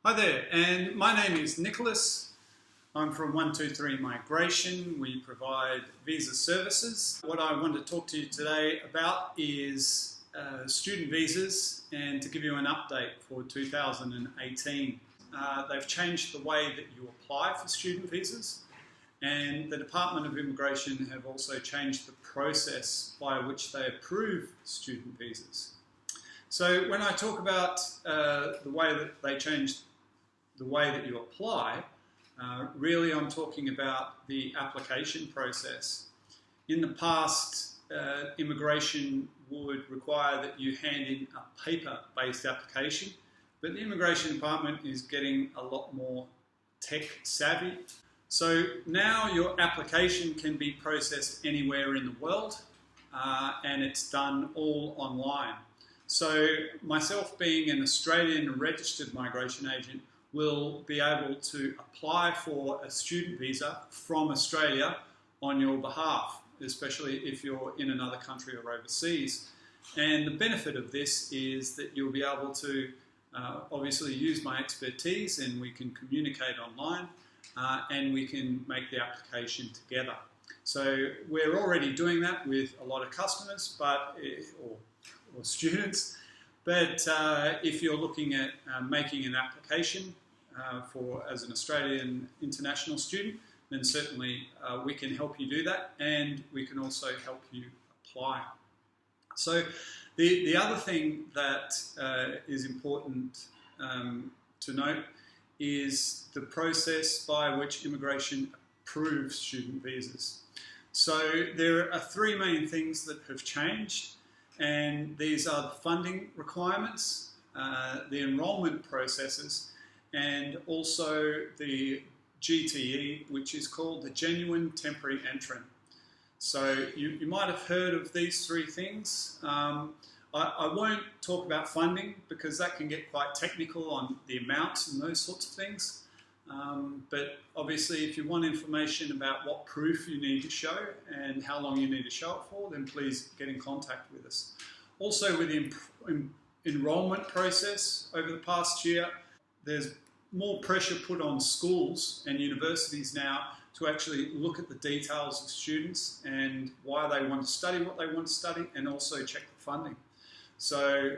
Hi there, and my name is Nicholas. I'm from 123 Migration. We provide visa services. What I want to talk to you today about is student visas and to give you an update for 2018. They've changed the way that you apply for student visas, and the Department of Immigration have also changed the process by which they approve student visas. So when I talk about the way that they changed the way that you apply, really I'm talking about the application process. In the past, immigration would require that you hand in a paper-based application, but the Immigration Department is getting a lot more tech savvy. So now your application can be processed anywhere in the world, and it's done all online. So myself, being an Australian registered migration agent, will be able to apply for a student visa from Australia on your behalf, especially if you're in another country or overseas. And the benefit of this is that you'll be able to obviously use my expertise, and we can communicate online, and we can make the application together. So we're already doing that with a lot of customers, but or students. But if you're looking at making an application as an Australian international student, then certainly we can help you do that, and we can also help you apply. So the other thing that is important to note is the process by which immigration approves student visas. So there are three main things that have changed, and these are the funding requirements, the enrolment processes, and also the GTE, which is called the Genuine Temporary Entrant. So you might have heard of these three things. I won't talk about funding because that can get quite technical on the amounts and those sorts of things. But obviously, if you want information about what proof you need to show and how long you need to show it for, then please get in contact with us. Also, with the enrolment process over the past year, there's more pressure put on schools and universities now to actually look at the details of students and why they want to study what they want to study, and also check the funding. So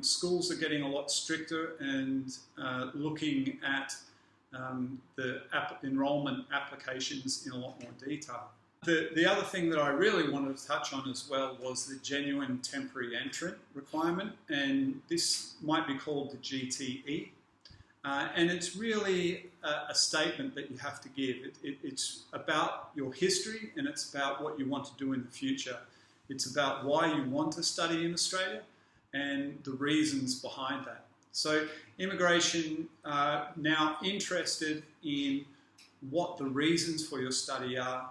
schools are getting a lot stricter and looking at the enrolment applications in a lot more detail. The other thing that I really wanted to touch on as well was the genuine temporary entrant requirement, and this might be called the GTE. And it's really a statement that you have to give. It's about your history, and it's about what you want to do in the future. It's about why you want to study in Australia and the reasons behind that. So immigration are now interested in what the reasons for your study are,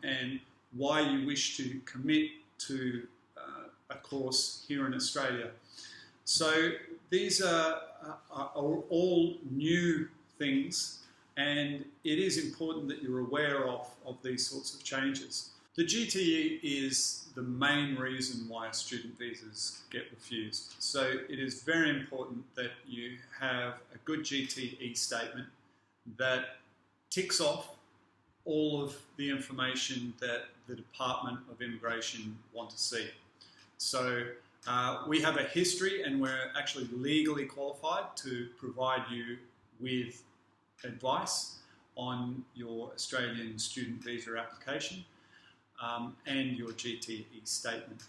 and why you wish to commit to a course here in Australia. So these are all new things, and it is important that you're aware of these sorts of changes. The GTE is the main reason why student visas get refused. So it is very important that you have a good GTE statement that ticks off all of the information that the Department of Immigration want to see. So we have a history, and we're actually legally qualified to provide you with advice on your Australian student visa application and your GTE statement.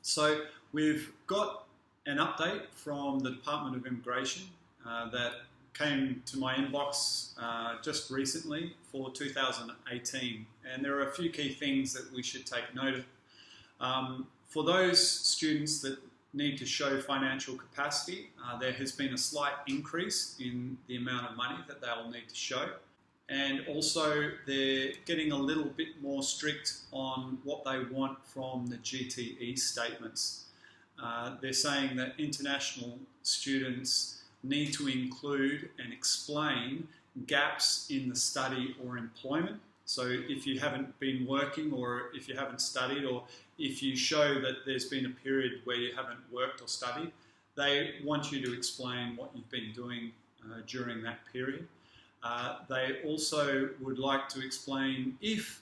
So we've got an update from the Department of Immigration that came to my inbox just recently for 2018, and there are a few key things that we should take note of. For those students that need to show financial capacity, there has been a slight increase in the amount of money that they'll need to show. And also they're getting a little bit more strict on what they want from the GTE statements. They're saying that international students need to include and explain gaps in the study or employment. So if you haven't been working, or if you haven't studied, or if you show that there's been a period where you haven't worked or studied, they want you to explain what you've been doing during that period. They also would like to explain if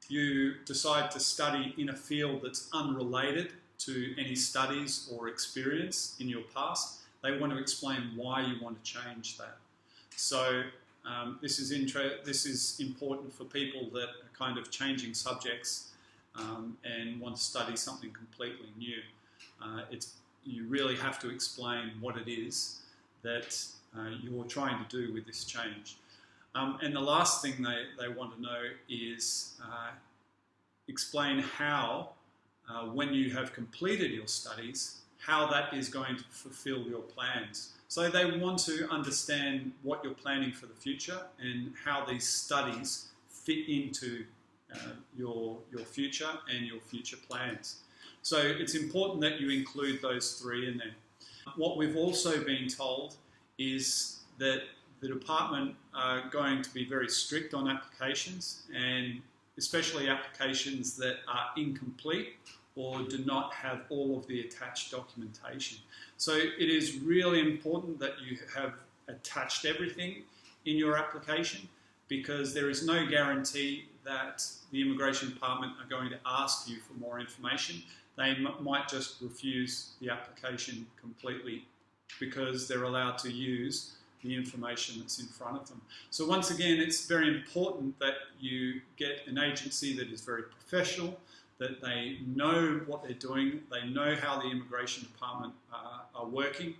you decide to study in a field that's unrelated to any studies or experience in your past. They want to explain why you want to change that. So this is important for people that are kind of changing subjects and want to study something completely new. You really have to explain what it is that you're trying to do with this change. And the last thing they want to know is explain how, when you have completed your studies, how that is going to fulfill your plans. So they want to understand what you're planning for the future and how these studies fit into your future and your future plans. So it's important that you include those three in there. What we've also been told is that the department are going to be very strict on applications, and especially applications that are incomplete or do not have all of the attached documentation. So it is really important that you have attached everything in your application, because there is no guarantee that the Immigration Department are going to ask you for more information. They might just refuse the application completely because they're allowed to use the information that's in front of them. So once again, it's very important that you get an agency that is very professional, that they know what they're doing, they know how the Immigration Department are working,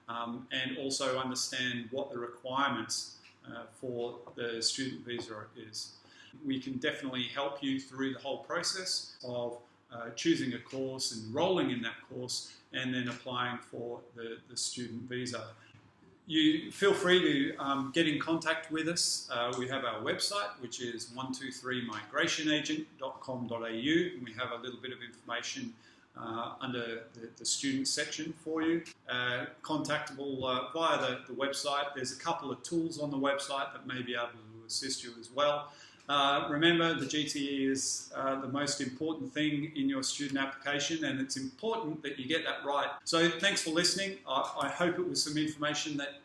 and also understand what the requirements for the student visa is. We can definitely help you through the whole process of choosing a course, enrolling in that course, and then applying for the student visa. You feel free to get in contact with us. We have our website, which is 123migrationagent.com.au, and we have a little bit of information under the student section for you. Contactable via the website. There's a couple of tools on the website that may be able to assist you as well. Remember, the GTE is the most important thing in your student application, and it's important that you get that right. So thanks for listening. I hope it was some information that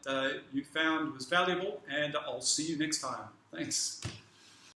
you found was valuable, and I'll see you next time. Thanks.